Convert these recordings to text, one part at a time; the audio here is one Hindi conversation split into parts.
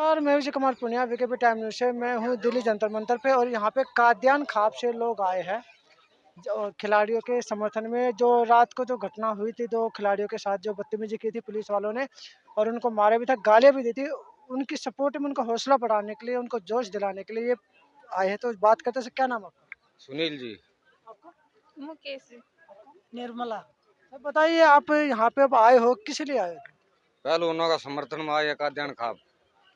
नमस्कार, मैं Vijay Kumar Punia VKP time news से। मैं हूँ दिल्ली जंतर मंतर पे और यहाँ पे कादियान खाप से लोग आए हैं जो खिलाड़ियों के समर्थन में। जो रात को जो घटना हुई थी, दो खिलाड़ियों के साथ जो बदतमीजी की थी पुलिस वालों ने और उनको मारे भी था, गालियाँ भी दी थी, उनकी सपोर्ट में उनको हौसला बढ़ाने के लिए, उनको जोश दिलाने के लिए ये आए हैं। तो बात करते हैं, क्या नाम है आपका? सुनील जी। आपका? मुकेश। निर्मला। सर बताइए, आप यहाँ पे अब आए हो, किस लिए आए हो? पहलवानों का समर्थन में आए का ध्यान खाप।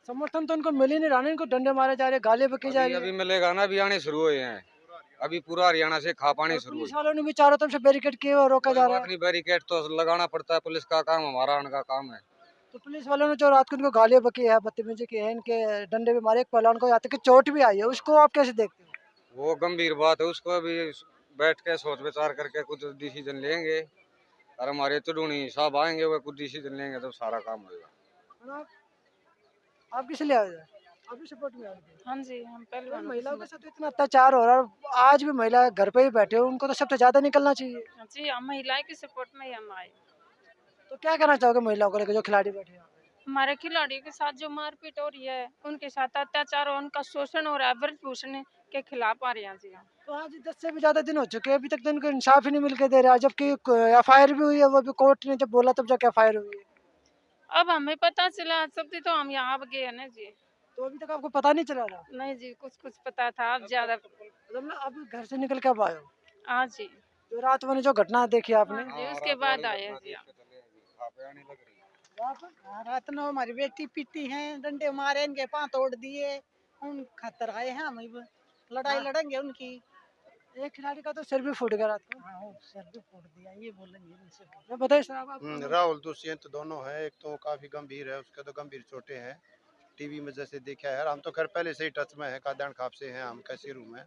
समर्थन तो उनको मिल ही नहीं रहा ना, इनको डंडे मारे जा रहे हैं, गालियाँ बकी जा अभी रही अभी है मिलेगा ना, अभी आने शुरू हुए हैं। अभी पूरा हरियाणा से खाप आने और शुरू पुलिस हुई। वालों ने भी चारों तरफ से बैरिकेड किए और रोका कोई जा रहा बात है। नहीं, बैरिकेड तो लगाना पड़ता है, पुलिस का काम, हमारा उनका काम है। तो पुलिस वालों ने जो रात को इनको गालियाँ बकी है, बदतमीजी की है, इनके डंडे भी मारे, एक पहलवान को यहाँ तक कि चोट भी आई है, उसको आप कैसे देखते हो? वो गंभीर बात है, उसको अभी बैठ के सोच विचार करके कुछ डिसीजन लेंगे और हमारे चुड़ूनी साहब आएंगे, वो कुछ डिसीजन लेंगे तो सारा काम होगा। और आप किस लिए आए थे? आप भी सपोर्ट में आए थे? हाँ जी, हम तो पहलवानों के महिलाओं के समझ। साथ इतना अत्याचार हो रहा है, आज भी महिला घर पे ही बैठे हो, उनको तो सबसे ज्यादा निकलना चाहिए। हाँ जी, हम महिलाएं के सपोर्ट में ही हम आए। तो क्या कहना चाहोगे महिलाओं को लेकर, जो खिलाड़ी बैठे हैं? हमारे खिलाड़ियों के साथ जो मारपीट हो रही है, उनके साथ अत्याचार और उनका शोषण हो रहा है, ब्रजभूषण के खिलाफ आ रहे हैं जी हम। तो आज 10 से भी ज्यादा दिन हो चुके हैं, अभी तक तो इनको इंसाफ ही नहीं मिल के दे रहा है, जबकि एफआईआर भी हुई है, वो भी कोर्ट ने जब बोला तब जाके एफआईआर हुई है। अब हमें पता चला सब तो हम यहाँ आ गए हैं ना जी। तो अभी तक आपको पता नहीं चला रहा? नहीं जी, कुछ कुछ पता था, अब ज्यादा। मतलब ना, अब घर से निकल के अब आए हो? हाँ जी। जो रात मैंने जो घटना देखी आपने? हाँ जी, उसके बाद आए हैं जी हम। हाँ, रात को हमारी बेटी पीटी है, डंडे मारे, इनके पांव तोड़ दिए, उन खतर आए हैं हम अब लड़ाई हाँ। लड़ेंगे उनकी। एक खिलाड़ी का तो सिर भी फूट गया रात को। हाँ, वो सर भी फोड़ दिया, ये बोलेंगे इनसे। मैं बताइए सर, आप राहुल दुष्यंत दोनों है। एक तो काफी गंभीर है, उसके तो गंभीर चोटें हैं। टीवी में जैसे देखा है, हम तो खैर पहले से ही टच में है, कादान खाप से हैं हम, कैसे रूम है।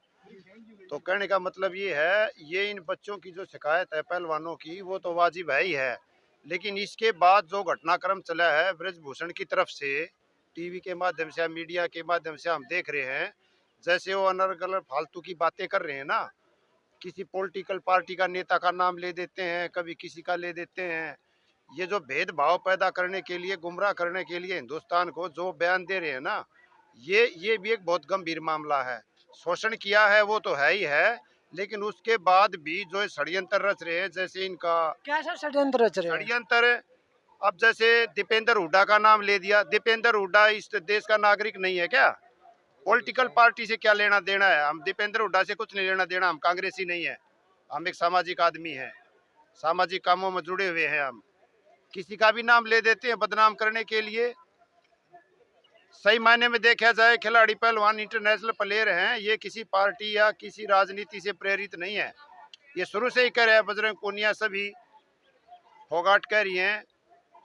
तो कहने का मतलब ये है, ये इन बच्चों की जो शिकायत है पहलवानों की, वो तो वाजिब है ही है। लेकिन इसके बाद जो घटनाक्रम चला है ब्रजभूषण की तरफ से, टीवी के माध्यम से, मीडिया के माध्यम से हम देख रहे हैं, जैसे वो अनर्गल फालतू की बातें कर रहे हैं ना, किसी पॉलिटिकल पार्टी का नेता का नाम ले देते हैं, कभी किसी का ले देते हैं। ये जो भेदभाव पैदा करने के लिए, गुमराह करने के लिए हिंदुस्तान को जो बयान दे रहे हैं ना, ये भी एक बहुत गंभीर मामला है। शोषण किया है वो तो है ही है, लेकिन उसके बाद भी जो षड्यंत्र रच रहे हैं, जैसे इनका क्या सर षड्यंत्र रच रहे हैं? षड्यंत्र, अब जैसे दीपेंद्र हुड्डा का नाम ले दिया। दीपेंद्र हुड्डा इस देश का नागरिक नहीं है क्या? पॉलिटिकल पार्टी से क्या लेना देना है? हम दीपेंद्र हुड्डा से कुछ नहीं लेना देना, हम कांग्रेसी नहीं है, हम एक सामाजिक आदमी हैं, सामाजिक कामों में जुड़े हुए हैं। हम किसी का भी नाम ले देते हैं बदनाम करने के लिए। सही मायने में देखा जाए, खिलाड़ी पहलवान इंटरनेशनल प्लेयर हैं, ये किसी पार्टी या किसी राजनीति से प्रेरित नहीं है। ये शुरू से ही कह रहे हैं, बजरंग पूनिया सभी, फोगाट कह रही हैं,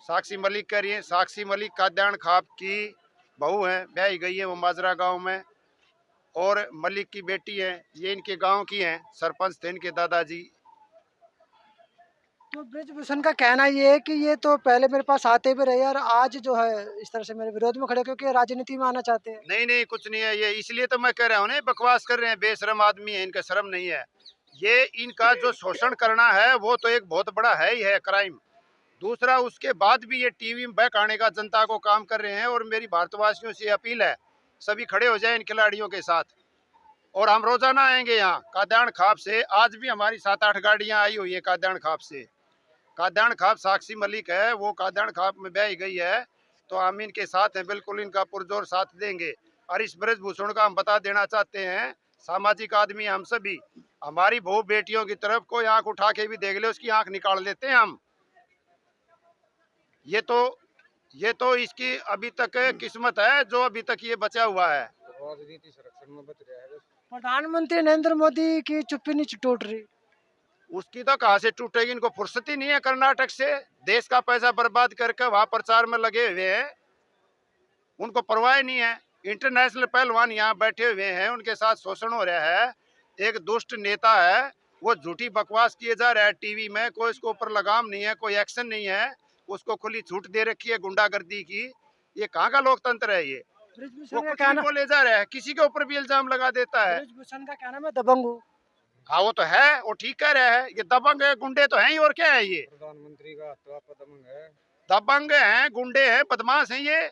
साक्षी मलिक कह रही हैं। साक्षी मलिक काद्यान खाप की बहू हैं, ब्याही गई है वो माजरा गांव में, और मलिक की बेटी है, ये इनके गांव की हैं, सरपंच थे इनके दादाजी। तो ब्रजभूषण का कहना ये है कि ये तो पहले मेरे पास आते भी रहे और आज जो है इस तरह से मेरे विरोध में खड़े, क्योंकि ये राजनीति में आना चाहते हैं। नहीं नहीं, कुछ नहीं है ये, इसलिए तो मैं कह रहा हूँ ना, बकवास कर रहे हैं, बेशरम आदमी है, इनका शर्म नहीं है। ये इनका जो शोषण करना है वो तो एक बहुत बड़ा है ही है, क्राइम। दूसरा, उसके बाद भी ये टीवी में बहक आने का जनता को काम कर रहे हैं। और मेरी भारतवासियों से अपील है, सभी खड़े हो जाए इन खिलाड़ियों के साथ। और हम रोजाना आएंगे यहाँ काद्यान खाप से। आज भी हमारी 7-8 गाड़ियाँ आई हुई है काद्यान खाप से। काद्यान खाप साक्षी मलिक है, वो काद्यान खाप में ब्याही गई है, तो हम इनके साथ हैं, बिल्कुल इनका पुरजोर साथ देंगे। और इस ब्रजभूषण का हम बता देना चाहते हैं, सामाजिक आदमी हम सभी, हमारी बहू बेटियों की तरफ कोई आंख उठा के भी देख ले, उसकी आंख निकाल देते हैं हम। ये तो इसकी अभी तक किस्मत है जो अभी तक ये बचा हुआ है। राजनीति संरक्षण में बच रहा है। प्रधानमंत्री नरेंद्र मोदी की चुप्पी नहीं टूट रही। उसकी तो कहाँ से टूटेगी, इनको फुर्सत ही नहीं है कर्नाटक से। देश का पैसा बर्बाद करके वहां प्रचार में लगे हुए हैं, उनको परवाह नहीं है। इंटरनेशनल पहलवान यहाँ बैठे हुए हैं, उनके साथ शोषण हो रहा है। एक दुष्ट नेता है, वो झूठी बकवास किए जा रहा है टीवी में, कोई इसके ऊपर लगाम नहीं है, कोई एक्शन नहीं है, उसको खुली छूट दे रखी है गुंडागर्दी की। ये कहाँ का लोकतंत्र है? ये वो ब्रजभूषण का कुछ भी कहना बोले जा रहा है, किसी के ऊपर भी इल्जाम लगा देता है। ब्रजभूषण का कहना मैं दबंग हूँ। हाँ वो तो है, वो ठीक कह रहा है, ये दबंग है, गुंडे तो हैं ही, और क्या है? ये प्रधानमंत्री का दबंग है। दबंग हैं, गुंडे हैं, बदमाश हैं,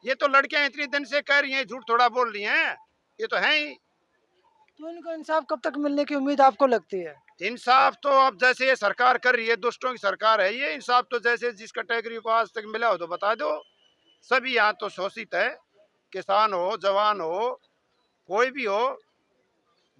ये तो लड़कियां इतनी दिन से कह रही हैं, झूठ थोड़ा बोल रही हैं, ये तो है ही। तो इनको इंसाफ कब तक मिलने की उम्मीद आपको लगती है? इंसाफ तो अब जैसे ये सरकार कर रही है, दुष्टों की सरकार है ये, इंसाफ तो जैसे जिस कैटेगरी को आज तक मिला हो तो बता दो। सभी यहाँ तो शोषित है, किसान हो, जवान हो, कोई भी हो,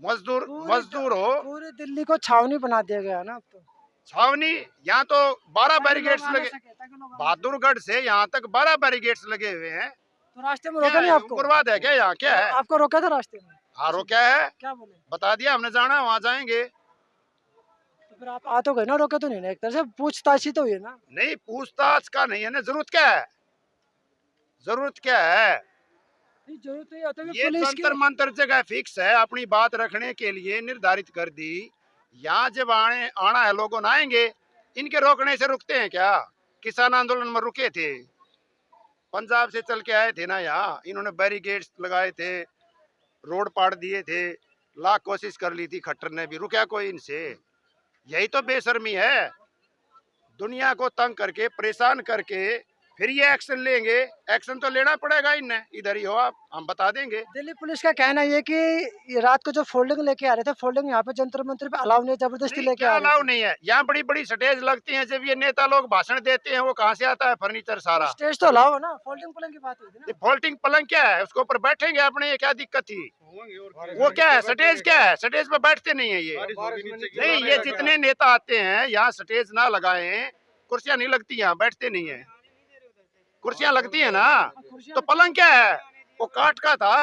मजदूर हो। पूरी दिल्ली को छावनी बना दिया गया ना अब तो। छावनी, यहाँ तो 12 ताकि लोग बैरिकेड्स आ ना लगे, सके, ताकि लोग आ ना बहादुरगढ़ से यहाँ तक 12 बैरिकेड्स लगे हुए हैं। सके। तो रास्ते में क्या रोका नहीं है, आपको? उग्रवाद है क्या यहाँ, क्या है? आपको रोका था रास्ते में? हारो क्या है, क्या बोले? बता दिया हमने, जाना वहाँ जाएंगे। तो फिर आप आ तो गए ना, रोके तो नहीं ना? एक तरह से पूछताछ ही तो हुई है ना? नहीं, पूछताछ का नहीं है ना, जरूरत क्या है, जरूरत क्या है? नहीं, जरूरत नहीं होता कि ये पुलिस की। जंतर मंतर जगह फिक्स है, अपनी बात रखने के लिए निर्धारित कर दी। यहाँ जब आना है, लोगों ने आएंगे, इनके रोकने से रुकते हैं क्या? किसान आंदोलन में रुके थे, पंजाब से चल के आए थे ना यहाँ, इन्होंने बैरिकेड्स लगाए थे, रोड पाड़ दिए थे, लाख कोशिश कर ली थी खट्टर ने भी, रुका कोई इनसे? यही तो बेशर्मी है, दुनिया को तंग करके, परेशान करके फिर ये एक्शन लेंगे। एक्शन तो लेना पड़ेगा इन्हें, इधर ही हो आप, हम बता देंगे। दिल्ली पुलिस का कहना ये कि ये रात को जो फोल्डिंग लेके आ रहे थे, फोल्डिंग यहाँ पे जंतर मंतर पे अलाउ नहीं, जबरदस्ती नहीं, लेके क्या आ अलाउ रहे थे। नहीं है, यहाँ बड़ी बड़ी स्टेज लगती हैं, जब ये नेता लोग भाषण देते हैं, वो कहाँ से आता है फर्नीचर सारा? स्टेज तो अलाउ है ना, फोल्डिंग पलंग की बात हुई थी ये ना। फोल्डिंग पलंग क्या है, उसके ऊपर बैठेंगे अपने, ये क्या दिक्कत थी? वो क्या है, स्टेज क्या है? स्टेज पे बैठते नहीं है ये। नहीं, ये जितने नेता आते हैं यहाँ स्टेज ना लगाए, कुर्सियां नहीं लगती, यहाँ बैठते नहीं है, कुर्सियां लगती है ना, तो पलंग क्या है, वो काठ का था।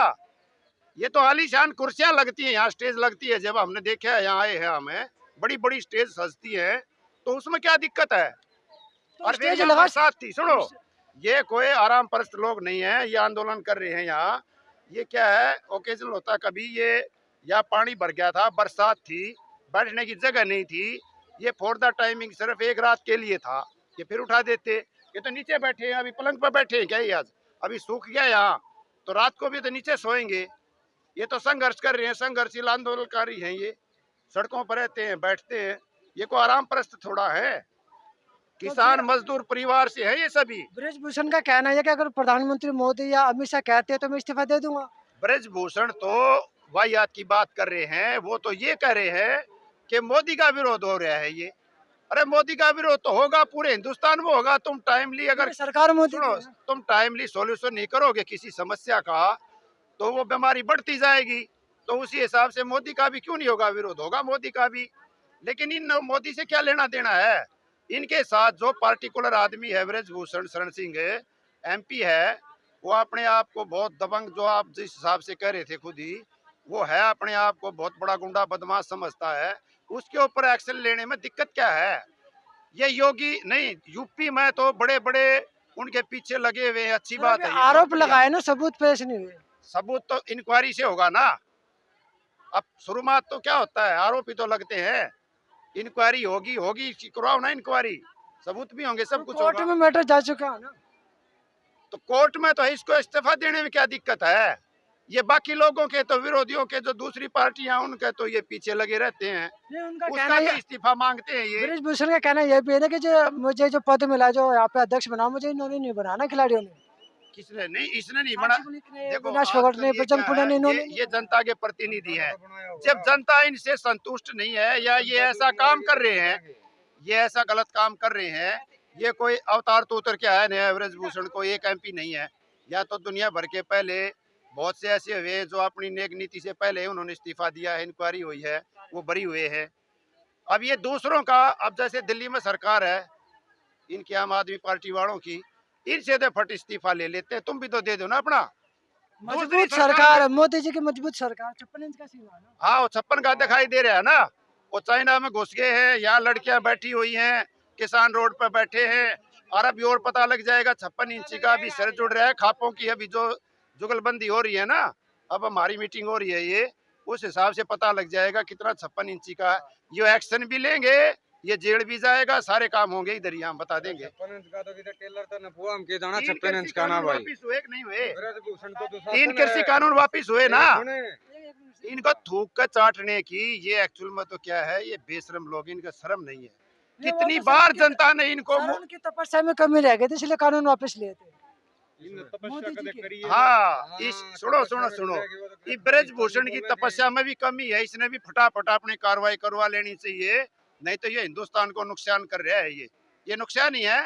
ये तो आलीशान कुर्सियां लगती हैं, यहाँ स्टेज लगती है, जब हमने देखा है, यहाँ आए हैं हमें, बड़ी बड़ी स्टेज सजती है, तो उसमें क्या दिक्कत है? तो और फिर स्टेज यहाँ लगा। बरसात थी, सुनो, ये कोई आराम परस्त लोग नहीं है, ये आंदोलन कर रहे हैं यहाँ। ये क्या है, ओकेजनल होता कभी, ये यहाँ पानी भर गया था, बरसात थी, बैठने की जगह नहीं थी, ये फॉर द टाइमिंग सिर्फ एक रात के लिए था, ये फिर उठा देते। ये तो नीचे बैठे हैं, अभी पलंग पर बैठे हैं क्या ये? आज अभी सूख गया यहाँ, तो रात को भी तो नीचे सोएंगे। ये तो संघर्ष कर रहे हैं, संघर्षशील आंदोलनकारी हैं, ये सड़कों पर रहते हैं, बैठते हैं, ये को आराम परस्त थोड़ा है, किसान मजदूर परिवार से है ये सभी। ब्रिजभूषण का कहना है कि अगर प्रधानमंत्री मोदी या अमित शाह कहते हैं तो मैं इस्तीफा दे दूंगा। ब्रजभूषण तो वाहियात की बात कर रहे हैं, वो तो ये कह रहे हैं कि मोदी का विरोध हो रहा है ये। अरे मोदी का विरोध तो होगा, पूरे हिंदुस्तान में होगा। तुम टाइमली, अगर सरकार मोदी की सुनो, है ना। तुम टाइमली सॉल्यूशन नहीं करोगे किसी समस्या का, तो वो बीमारी बढ़ती जाएगी। तो उसी हिसाब से मोदी का भी क्यों नहीं होगा विरोध, होगा मोदी का भी। लेकिन इन मोदी से क्या लेना देना है? इनके साथ जो पार्टिकुलर आदमी है, ब्रजभूषण शरण सिंह MP है, वो अपने आप को बहुत दबंग, जो आप जिस हिसाब से कह रहे थे खुद ही, वो है अपने आप को बहुत बड़ा गुंडा बदमाश समझता है। उसके ऊपर एक्शन लेने में दिक्कत क्या है? ये योगी नहीं, यूपी में तो बड़े बड़े उनके पीछे लगे हुए हैं, अच्छी बात है। ये आरोप बहुत लगाए ना, सबूत पेश नहीं हुए। सबूत तो इंक्वायरी से होगा ना। अब शुरुआत तो क्या होता है, आरोप ही तो लगते हैं, इंक्वायरी होगी, होगी करवाओ ना इंक्वायरी, सबूत भी होंगे, सब कुछ कोर्ट होगा। में मैटर जा चुका है ना। तो कोर्ट में तो इसको इस्तीफा देने में क्या दिक्कत है? ये बाकी लोगों के तो, विरोधियों के जो दूसरी पार्टियां, उनके तो ये पीछे लगे रहते हैं, नहीं, उनका उसका कहना तो ये, इस्तीफा मांगते हैं ये। ब्रिजभूषण का कहना यह भी है ना कि जो मुझे जो पद मिला, जो यहाँ पे अध्यक्ष बना, मुझे इन्होंने नहीं बनाना, खिलाड़ियों ने। किसने नहीं, इसने नहीं बना। देखो विनाश आजकल फोगाट ने, ये बजरंग क्या पुनिया है, ने, इन्होंने ये जनता के प्रतिनिधि है। जब जनता इनसे संतुष्ट नहीं है, या ये ऐसा काम कर रहे हैं, ये ऐसा गलत काम कर रहे हैं, ये कोई अवतार तो उतर के आया नहीं है, ब्रजभूषण को एक MP नहीं है, या तो दुनिया भर के पहले बहुत से ऐसे हुए जो अपनी नेक नीति से पहले उन्होंने इस्तीफा दिया है, इंक्वायरी हुई है, वो बरी हुए हैं। अब ये दूसरों का, अब जैसे दिल्ली में सरकार है इनकी, आम आदमी पार्टी वालों की, इनसे तो फट इस्तीफा ले लेते हैं, तुम भी तो दे दो ना अपना। मजबूत सरकार है, मोदी जी की मजबूत सरकार, 56 इंच का सीमा है ना। हाँ, वो 56 का दिखाई दे रहा है ना। वो चाइना में घुस गए हैं, यहाँ लड़कियां बैठी हुई हैं, किसान रोड पर बैठे हैं, और अभी और पता लग जाएगा 56 इंची का भी सिर जुड़ रहा है। खापों की अभी जो जुगलबंदी हो रही है ना, अब हमारी मीटिंग हो रही है, ये उस हिसाब से पता लग जाएगा कितना 56 इंची का। ये एक्शन भी लेंगे, ये जेल भी जाएगा, सारे काम होंगे इधर ही, हम बता देंगे। 56 इंच का तो इधर टेलर तो नपुआ हम के जाना, 3 56 इंच का ना भाई। वापिस हुए कि नहीं हुए? ब्रजभूषण तो 3 कृषि कानून वापिस हुए ना। सुने, इनको थूक कर चाटने की, ये एक्चुअल में तो क्या है, ये बेशरम लोग, इनका शर्म नहीं है। कितनी बार जनता ने इनको उनकी तपस्या में कमी रह गई थी, इसलिए कानून वापस लिए थे। मोदी जी के हाँ इस सुनो सुनो सुनो ये ब्रजभूषण की तपस्या में भी कमी है, इसने भी फटाफट अपनी कार्रवाई करवा लेनी चाहिए, नहीं तो ये हिंदुस्तान को नुकसान कर रहा है। ये नुकसान ही है,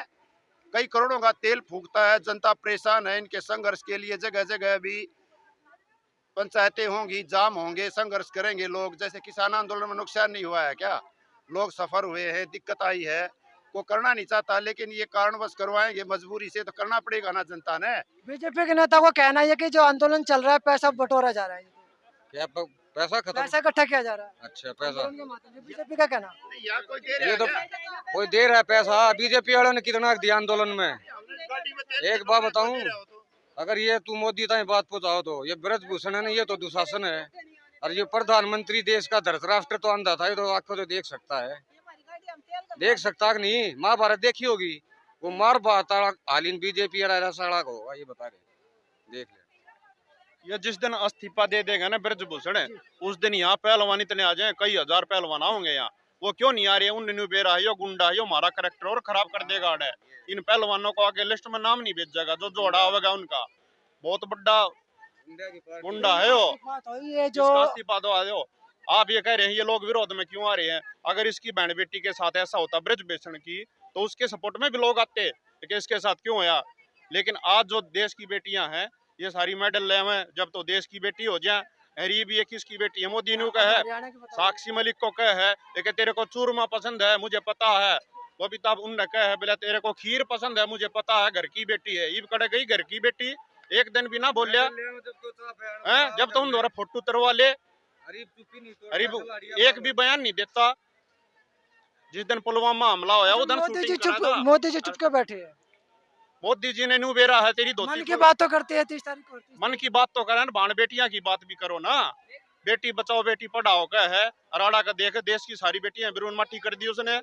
कई करोड़ों का तेल फूकता है, जनता परेशान है। इनके संघर्ष के लिए जगह जगह भी पंचायतें होंगी, जाम होंगे, संघर्ष करेंगे लोग। जैसे किसान आंदोलन में नुकसान नहीं हुआ है क्या, लोग सफर हुए हैं, दिक्कत आई है, वो करना नहीं चाहता, लेकिन ये कारणवश करवाएंगे, मजबूरी से तो करना पड़ेगा ना जनता ने। बीजेपी के नेता को कहना है कि जो आंदोलन चल रहा है पैसा बटोरा जा रहा है, क्या पैसा खत्म? पैसा इकट्ठा किया जा रहा है अच्छा पैसा आंदोलन के माध्यम से, बीजेपी का कहना। यहाँ कोई दे रहा ये है तो क्या? कोई दे रहा है पैसा, बीजेपी वालों ने कितना दिया आंदोलन में। गाड़ी में तेल एक बात बताऊं, दे रहा हो तो। अगर ये तू मोदी ताई बात पहुंचाओ तो ये ब्रजभूषण है ना, ये तो दुशासन है। और ये प्रधानमंत्री देश का धृतराष्ट्र तो अंधा था, ये तो आंखों तो देख सकता है, देख सकता कि नहीं। महाभारत देखी होगी, वो मार बाता हालिन बीजेपी साड़ा को होगा, ये बता रहे, देख ले। ये जिस दिन इस्तीफा दे देगा ना ब्रजभूषण, उस दिन यहाँ पहलवान इतने आ जाए, कई हजार पहलवान होंगे यहाँ। वो क्यों नहीं आ रहे? उन बेरा है, यो गुंडा है, यो हमारा करेक्टर और खराब कर देगा। अड़े इन पहलवानों को आगे लिस्ट में नाम नहीं भेजेगा, जो जोड़ा होगा उनका। बहुत बड़ा गुंडा है वो, ये जो इसका इस्तीफा दो आ जाओ। आप ये कह रहे हैं ये लोग विरोध में क्यों आ रहे हैं? अगर इसकी बहन बेटी के साथ ऐसा होता ब्रजभूषण की, तो उसके सपोर्ट में भी लोग आते, लेकिन इसके साथ क्यों होया? लेकिन आज जो देश की बेटियां हैं, ये सारी मेडल ले में, जब तो देश की बेटी हो जाए। हरी भी एक किसकी बेटी है? मोदी ने कहा है, हरियाणा की बताओ। साक्षी मलिक को कह है, लेकिन तेरे को चूरमा पसंद है मुझे पता है। वो भी तब उनने कहा है, बोले तेरे को खीर पसंद है मुझे पता है, घर की बेटी है। ईब कड़े गई घर की बेटी, एक दिन भी ना बोलिया है। जब तो उन द्वारा फोटो तरवा ले, अरे एक भी बयान नहीं देता। जिस दिन पुलवामा हमला होया उस दिन शूटिंग करा था। मोदी जी चुप के बैठे हैं, मोदी जी ने न्यू बेरा है तेरी मन धोती की बात तो करते हैं 30 तारीख को। मन की बात तो करें, बाण बेटियां की बात भी करो ना। बेटी बचाओ बेटी पढ़ाओ का है, अराड़ा का देख, देश की सारी बेटियां बिरून माटी कर दी उसने।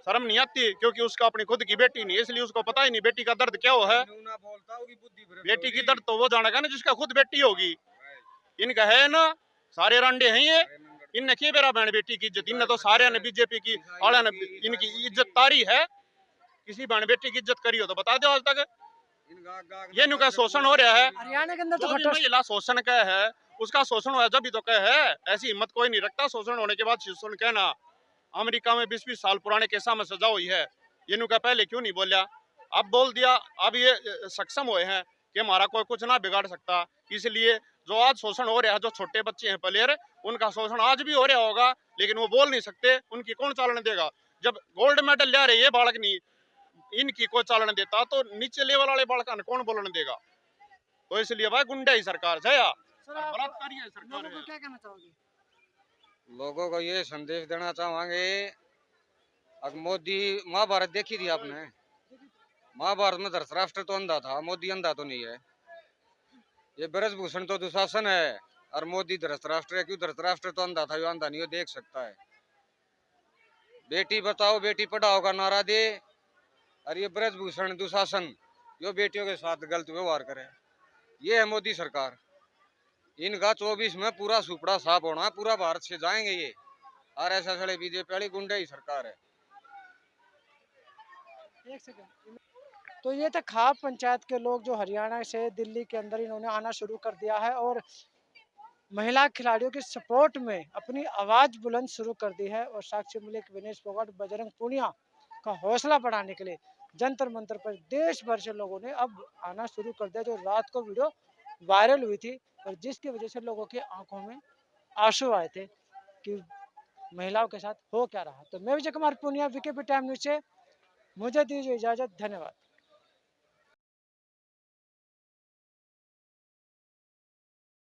शर्म नहीं आती? क्योंकि उसका अपनी खुद की बेटी नहीं, इसलिए उसको पता ही नहीं बेटी का दर्द क्या है। बेटी की दर्द तो वो जानेगा ना जिसका खुद बेटी होगी। इनका है ना, सारे रांडे हैं ये। इनने की बेरा बहन बेटी की इज्जत, इनने तो सारे ने बीजेपी की आला ने इनकी इज्जत तारी है। किसी बहन बेटी की इज्जत करी हो तो बता दो आज तक। ये नु का शोषण हो रहा है, हरियाणा के अंदर तो जो भी घटा महिला शोषण का है उसका शोषण हुआ जब भी तो कह है। ऐसी हिम्मत कोई नहीं रखता शोषण होने के बाद शोषण कहना। अमेरिका में 20-20 साल पुराने केसा में सजा हुई है, ये नु का पहले क्यों नहीं बोलिया? अब बोल दिया, अब ये सक्षम हुए हैं कि हमारा कोई कुछ ना बिगाड़ सकता। इसलिए जो आज शोषण हो रहा है, जो छोटे बच्चे हैं प्लेयर, उनका शोषण आज भी हो रहा होगा, लेकिन वो बोल नहीं सकते, उनकी कौन चालन देगा? जब गोल्ड मेडल ले रहे ये बालक नहीं, इनकी कोई चालन देता तो नीचे लेवल वाले बालक ने कौन बोलने देगा? तो इसलिए भाई गुंडा ही सरकार है या बलात्कारी है सरकार लोगों को है। क्या कहना चाहोगे? लोगों को ये संदेश देना चाहेंगे, अब मोदी, महाभारत देखी थी आपने? महाभारत में धृतराष्ट्र तो अंधा था, मोदी अंधा तो नहीं है। ये ब्रजभूषण तो दुशासन है और मोदी धृतराष्ट्र है। क्यों? धृतराष्ट्र तो अंधा था, ये अंधा नहीं, वो देख सकता है। बेटी बचाओ बेटी पढ़ाओ का नारा दे, और ये ब्रजभूषण दुशासन जो बेटियों के साथ गलत व्यवहार करे, ये है मोदी सरकार। इनका 24 में पूरा सुपड़ा साफ होना है, पूरा भारत से जाएंगे ये। और ऐसा सड़े बीजेपी वाली गुंडा ही सरकार है। एक सेकंड। तो ये थे खाप पंचायत के लोग जो हरियाणा से दिल्ली के अंदर इन्होंने आना शुरू कर दिया है और महिला खिलाड़ियों के सपोर्ट में अपनी आवाज़ बुलंद शुरू कर दी है। और साक्षी मलिक, विनेश फोगाट, बजरंग पूनिया का हौसला बढ़ाने के लिए जंतर मंतर पर देश भर से लोगों ने अब आना शुरू कर दिया। जो रात को वीडियो वायरल हुई थी और जिसकी वजह से लोगों की आंखों में आंसू आए थे कि महिलाओं के साथ हो क्या रहा। तो मैं Vijay Kumar Poonia, VKP time news से मुझे दीजिए इजाज़त। धन्यवाद।